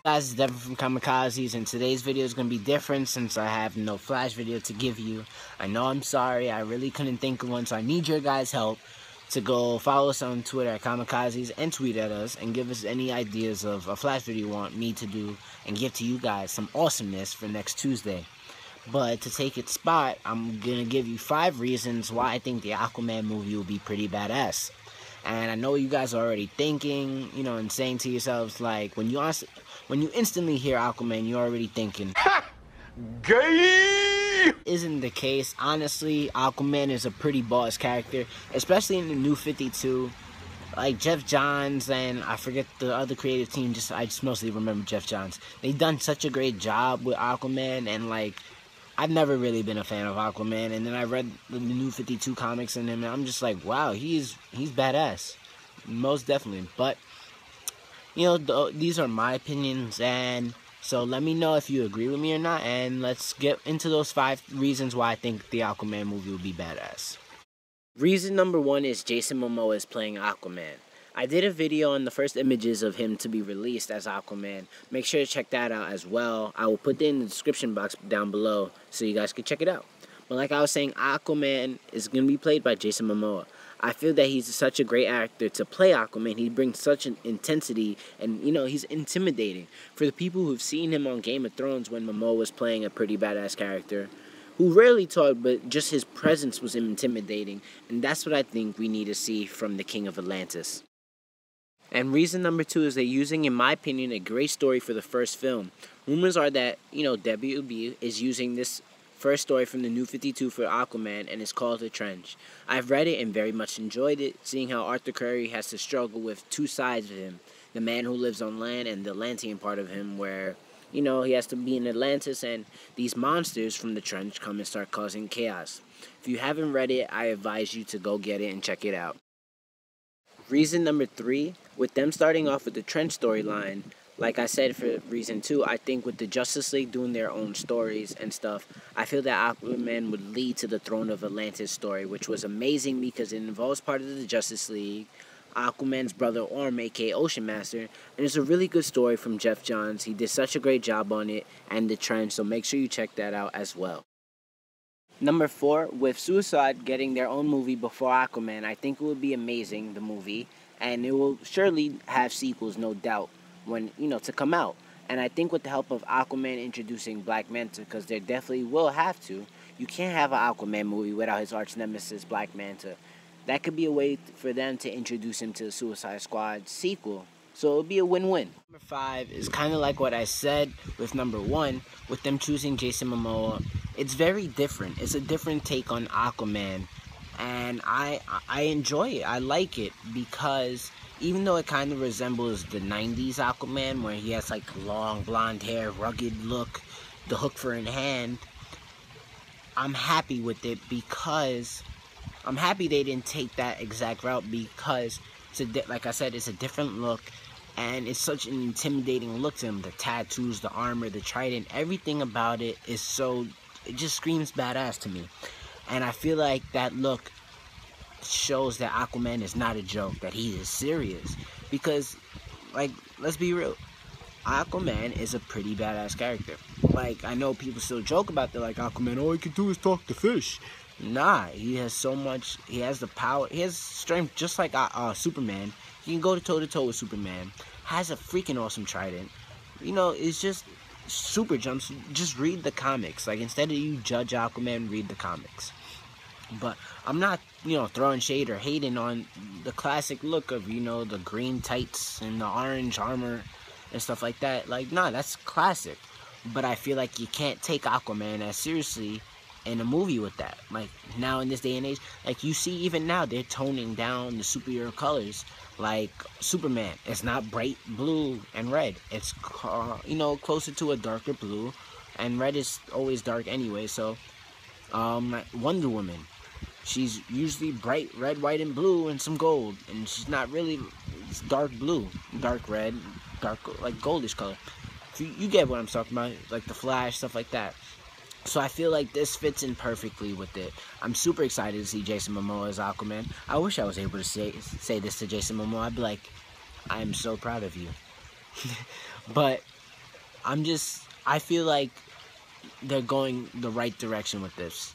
Guys, it's Devin from Kamikazes, and today's video is going to be different since I have no Flash video to give you. I know I'm sorry, I really couldn't think of one, so I need your guys' help to go follow us on Twitter at Kamikazes and tweet at us and give us any ideas of a Flash video you want me to do and give to you guys some awesomeness for next Tuesday. But to take its spot, I'm going to give you 5 reasons why I think the Aquaman movie will be pretty badass. And I know you guys are already thinking, and saying to yourselves, like, when you instantly hear Aquaman, you're already thinking, gay! Isn't the case. Honestly, Aquaman is a pretty boss character, especially in the New 52. Like, Geoff Johns and I forget the other creative team, I just mostly remember Geoff Johns. They've done such a great job with Aquaman, and, like, I've never really been a fan of Aquaman, and then I read the New 52 comics in him, and I'm just like, wow, he's badass. Most definitely. But, these are my opinions, and so let me know if you agree with me or not, and let's get into those 5 reasons why I think the Aquaman movie will be badass. Reason number 1 is Jason Momoa is playing Aquaman. I did a video on the first images of him to be released as Aquaman. Make sure to check that out as well. I will put it in the description box down below so you guys can check it out. But like I was saying, Aquaman is going to be played by Jason Momoa. I feel that he's such a great actor to play Aquaman. He brings such an intensity, and, he's intimidating. For the people who've seen him on Game of Thrones when Momoa was playing a pretty badass character, who rarely talked, but just his presence was intimidating. And that's what I think we need to see from the King of Atlantis. And reason number 2 is they're using, in my opinion, a great story for the first film. Rumors are that, WB is using this first story from the New 52 for Aquaman, and it's called The Trench. I've read it and very much enjoyed it, seeing how Arthur Curry has to struggle with 2 sides of him. The man who lives on land and the Atlantean part of him where, he has to be in Atlantis, and these monsters from the trench come and start causing chaos. If you haven't read it, I advise you to go get it and check it out. Reason number 3, with them starting off with the Trench storyline, like I said for reason 2, I think with the Justice League doing their own stories and stuff, I feel that Aquaman would lead to the Throne of Atlantis story, which was amazing because it involves part of the Justice League, Aquaman's brother Orm, aka Ocean Master, and it's a really good story from Geoff Johns. He did such a great job on it and the Trench, so make sure you check that out as well. Number 4, with Suicide getting their own movie before Aquaman, I think it would be amazing, the movie, and it will surely have sequels, no doubt, when, to come out. And I think with the help of Aquaman introducing Black Manta, because they definitely will have to, you can't have an Aquaman movie without his arch nemesis, Black Manta. That could be a way for them to introduce him to the Suicide Squad sequel. So it'll be a win-win. Number 5 is kind of like what I said with number 1, with them choosing Jason Momoa. It's very different. It's a different take on Aquaman, and I enjoy it. I like it because even though it kind of resembles the 90s Aquaman, where he has like long blonde hair, rugged look, the hook for in hand, I'm happy with it because I'm happy they didn't take that exact route because, like I said, it's a different look. And it's such an intimidating look to him. The tattoos, the armor, the trident, everything about it is it just screams badass to me. And I feel like that look shows that Aquaman is not a joke, that he is serious. Because, like, let's be real, Aquaman is a pretty badass character. Like, I know people still joke about that, like, Aquaman, all he can do is talk to fish. Nah, he has so much, he has the power, he has strength just like Superman. He can go toe-to-toe with Superman. Has a freaking awesome trident. It's just super jumps. Just read the comics. Like, instead of you judge Aquaman, read the comics. But I'm not, throwing shade or hating on the classic look of, the green tights and the orange armor and stuff like that. Like, nah, that's classic. But I feel like you can't take Aquaman as seriously in a movie with that. Like, now in this day and age, like, you see even now they're toning down the superhero colors. Like Superman, it's not bright blue and red. It's closer to a darker blue, and red is always dark anyway. So Wonder Woman, she's usually bright red, white, and blue, and some gold, and she's not really, it's dark blue, dark red, dark like goldish color. You get what I'm talking about, like the Flash, stuff like that. So I feel like this fits in perfectly with it. I'm super excited to see Jason Momoa as Aquaman. I wish I was able to say this to Jason Momoa. I'd be like, I am so proud of you. But I feel like they're going the right direction with this.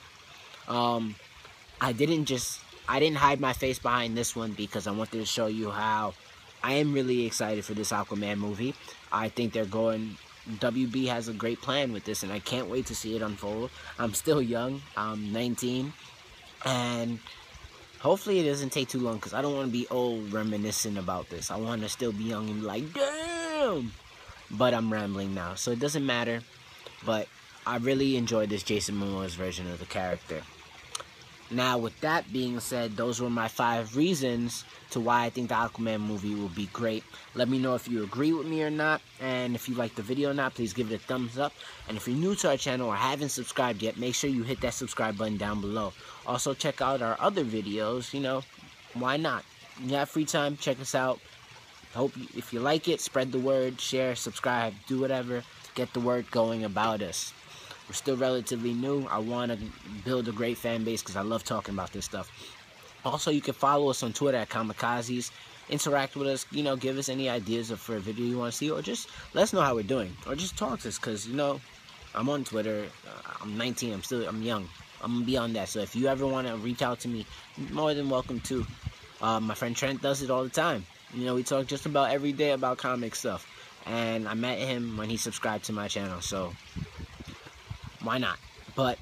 I didn't hide my face behind this one because I wanted to show you how I am really excited for this Aquaman movie. I think WB has a great plan with this, and I can't wait to see it unfold. I'm still young. I'm 19, and hopefully it doesn't take too long because I don't want to be old reminiscing about this. I want to still be young and be like, damn! But I'm rambling now, so it doesn't matter. But I really enjoyed this Jason Momoa's version of the character. Now, with that being said, those were my 5 reasons to why I think the Aquaman movie will be great. Let me know if you agree with me or not, and if you like the video or not, please give it a thumbs up. And if you're new to our channel or haven't subscribed yet, make sure you hit that subscribe button down below. Also, check out our other videos, why not? You have free time, check us out. If you like it, spread the word, share, subscribe, do whatever, get the word going about us. We're still relatively new. I want to build a great fan base because I love talking about this stuff. Also, you can follow us on Twitter at Kamikazes. Interact with us, give us any ideas for a video you want to see, or just let us know how we're doing, or just talk to us, because, I'm on Twitter. I'm 19. I'm young. I'm going to be on that. So if you ever want to reach out to me, more than welcome to. My friend Trent does it all the time. We talk just about every day about comic stuff. And I met him when he subscribed to my channel, so why not? But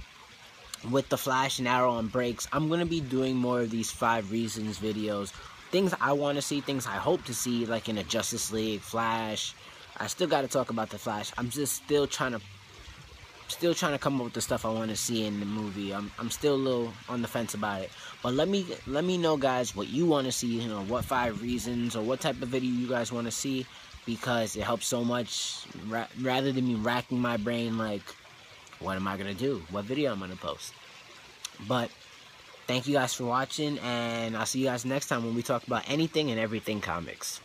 with the Flash and Arrow and breaks, I'm going to be doing more of these 5 reasons videos. Things I want to see, things I hope to see, like in a Justice League, Flash. I still got to talk about the Flash. I'm just still trying to come up with the stuff I want to see in the movie. I'm still a little on the fence about it. But let me know, guys, what you want to see, what 5 reasons or what type of video you guys want to see, because it helps so much rather than me racking my brain like, what am I going to do? What video I'm going to post? But thank you guys for watching, and I'll see you guys next time when we talk about anything and everything comics.